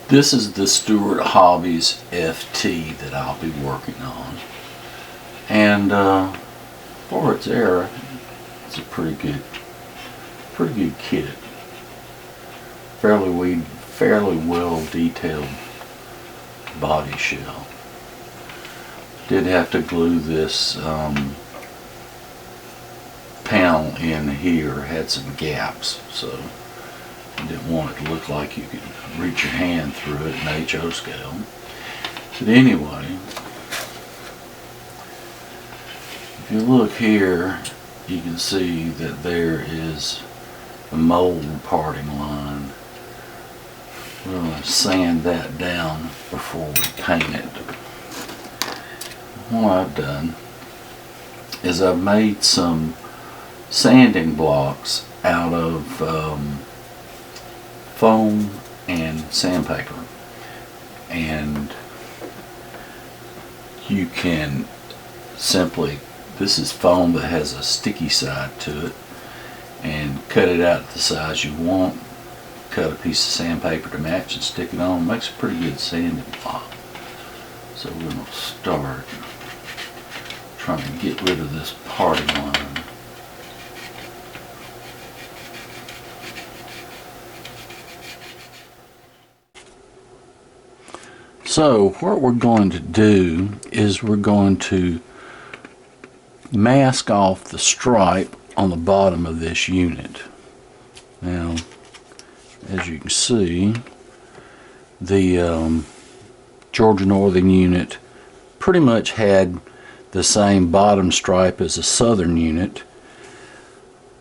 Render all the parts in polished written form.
This is the Stewert Hobbies FT that I'll be working on. And for its era, it's a pretty good kit. Fairly well detailed body shell. Did have to glue this panel in here. Had some gaps, so I didn't want it to look like you could reach your hand through it in HO scale. But anyway, if you look here, you can see that there is a mold parting line. We're going to sand that down before we paint it. What I've done is I've made some sanding blocks out of foam and sandpaper, and you can simply, this is foam that has a sticky side to it, and cut it out the size you want, cut a piece of sandpaper to match and stick it on. Makes a pretty good sanding block. So we're going to start trying to get rid of this parting line. So what we're going to do is we're going to mask off the stripe on the bottom of this unit. Now, as you can see, the Georgia Northern unit pretty much had the same bottom stripe as the Southern unit,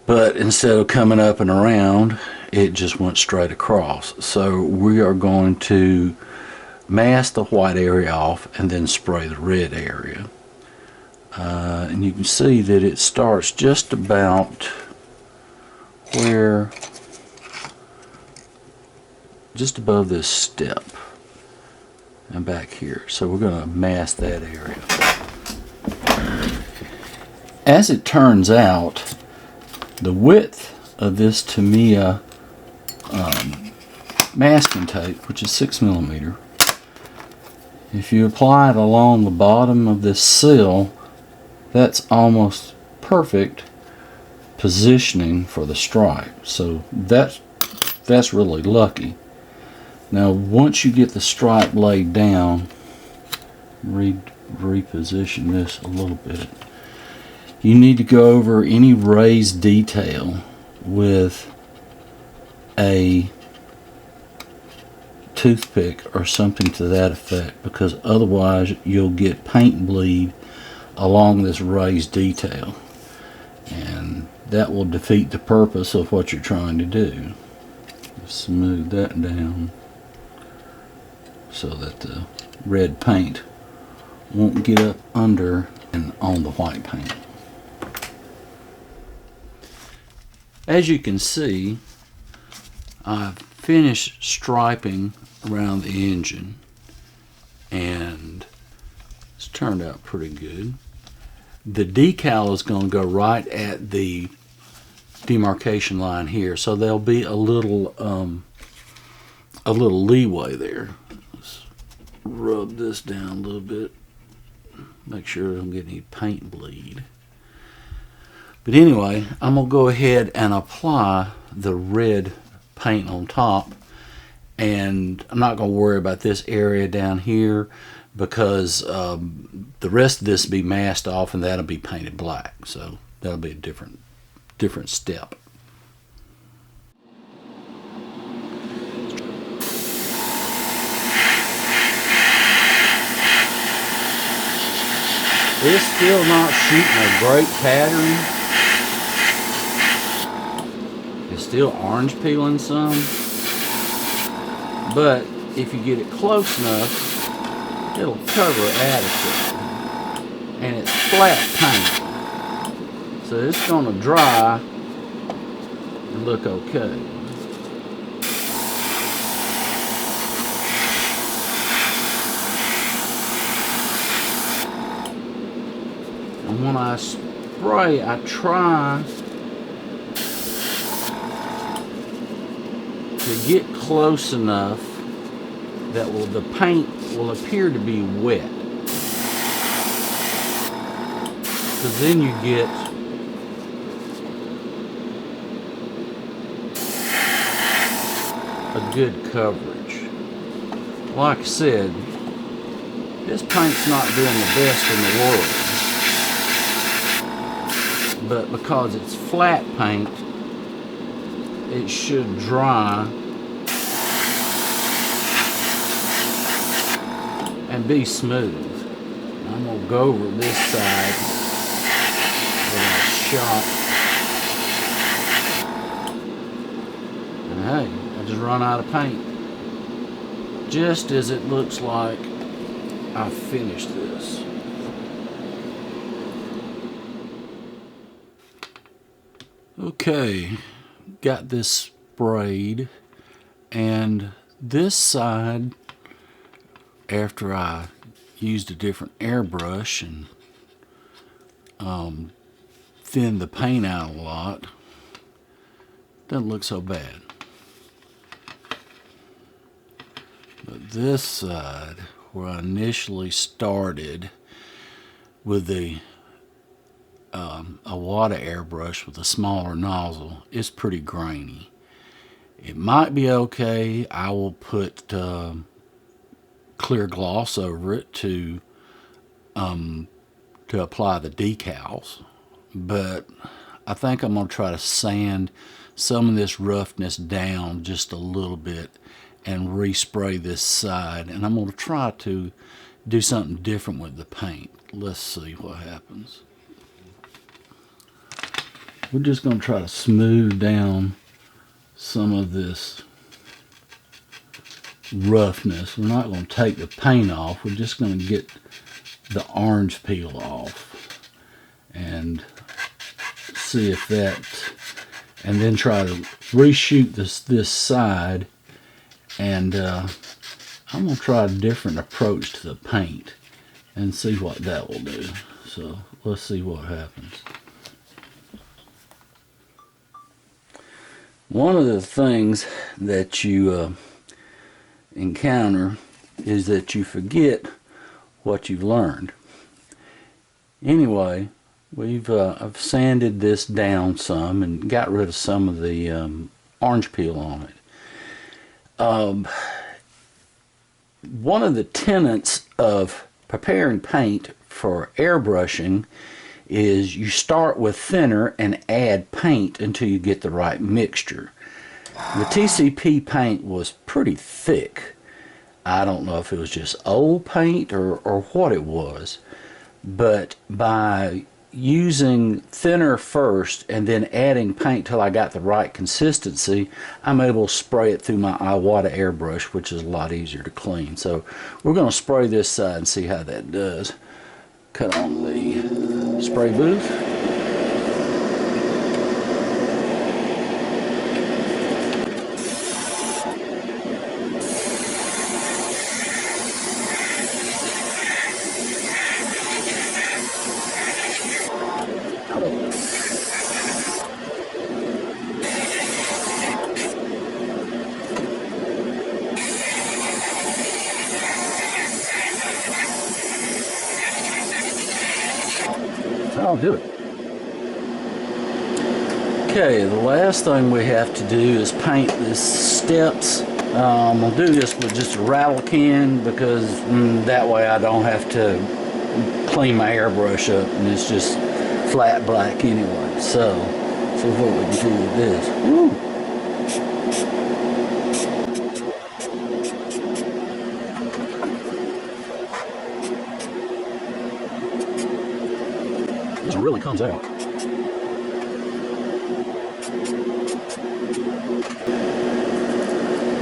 but instead of coming up and around, it just went straight across. So we are going to mask the white area off and then spray the red area. And you can see that it starts just about where, just above this step and back here. So we're going to mask that area. As it turns out, the width of this Tamiya masking tape, which is 6mm, if you apply it along the bottom of this sill, that's almost perfect positioning for the stripe. So that's really lucky. Now once you get the stripe laid down, reposition this a little bit, you need to go over any raised detail with a toothpick or something to that effect, because otherwise you'll get paint bleed along this raised detail, and that will defeat the purpose of what you're trying to do. Smooth that down so that the red paint won't get up under and on the white paint. As you can see, I've finished striping around the engine, and it's turned out pretty good. The decal is going to go right at the demarcation line here, so there'll be a little leeway there. Let's rub this down a little bit, make sure I don't get any paint bleed. But anyway, I'm going to go ahead and apply the red paint on top, and I'm not going to worry about this area down here, because the rest of this will be masked off and that'll be painted black, so that'll be a different step. It's still not shooting a great pattern. It's still orange peeling some, but if you get it close enough, it'll cover adequately, and it's flat paint, so it's going to dry and look okay. And when I spray, I try to get close enough the paint will appear to be wet. Because then you get a good coverage. Like I said, this paint's not doing the best in the world, but because it's flat paint, it should dry and be smooth. I'm going to go over this side with a shot. And hey, I just run out of paint. Just as it looks like I finished this. Okay, got this sprayed, and this side, after I used a different airbrush and thinned the paint out a lot, doesn't look so bad. But this side, where I initially started with a water airbrush with a smaller nozzle, is pretty grainy. It might be okay. I will put clear gloss over it to apply the decals, but I think I'm going to try to sand some of this roughness down just a little bit and respray this side, and I'm going to try to do something different with the paint. Let's see what happens. We're just going to try to smooth down some of this roughness. We're not going to take the paint off. We're just going to get the orange peel off and see if that, and then try to reshoot this side, and I'm going to try a different approach to the paint and see what that will do. So let's see what happens. One of the things that you encounter is that you forget what you've learned. Anyway, I've sanded this down some and got rid of some of the orange peel on it. One of the tenets of preparing paint for airbrushing is you start with thinner and add paint until you get the right mixture. The TCP paint was pretty thick. I don't know if it was just old paint or what it was, but by using thinner first and then adding paint till I got the right consistency, I'm able to spray it through my Iwata airbrush, which is a lot easier to clean. So we're going to spray this side and see how that does. Cut on the spray booth. I'll do it. Okay, the last thing we have to do is paint the steps. I'm going to do this with just a rattle can because that way I don't have to clean my airbrush up and it's just flat black anyway. So, see what we can do with this. Woo! This really comes out.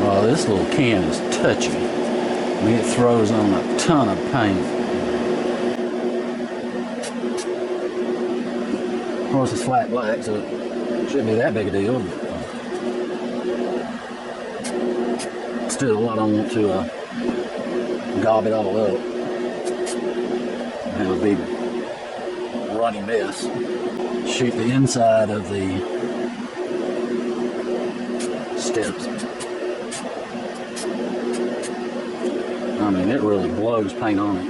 Oh, this little can is touchy. I mean, it throws on a ton of paint. Of course, it's flat black, so it shouldn't be that big a deal. But still, I don't want to gob it all up. Have a big runny mess. Shoot the inside of the steps. it really blows paint on it.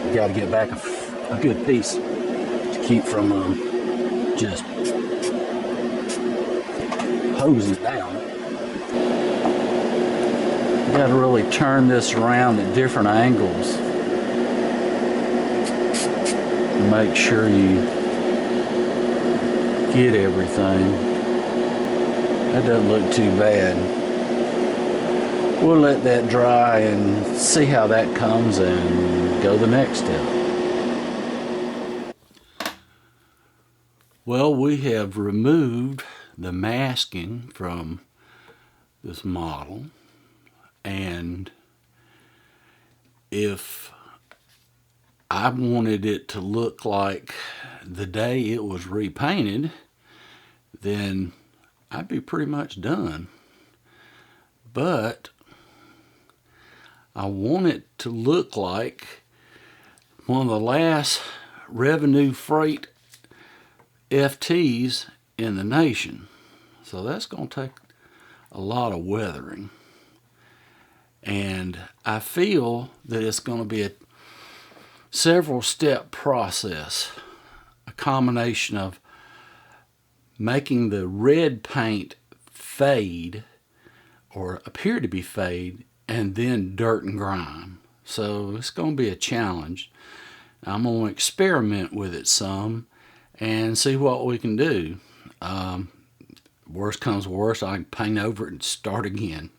You got to get back a good piece to keep from just hosing it down. You got to really turn this around at different angles. Make sure you get everything. That doesn't look too bad. We'll let that dry and see how that comes and go the next step. Well, we have removed the masking from this model, and if I wanted it to look like the day it was repainted, then I'd be pretty much done. But I want it to look like one of the last revenue freight FTs in the nation. So that's going to take a lot of weathering. And I feel that it's going to be a several step process, a combination of making the red paint fade or appear to be fade, and then dirt and grime. So it's going to be a challenge. I'm going to experiment with it some and see what we can do. Worst comes worst, I can paint over it and start again.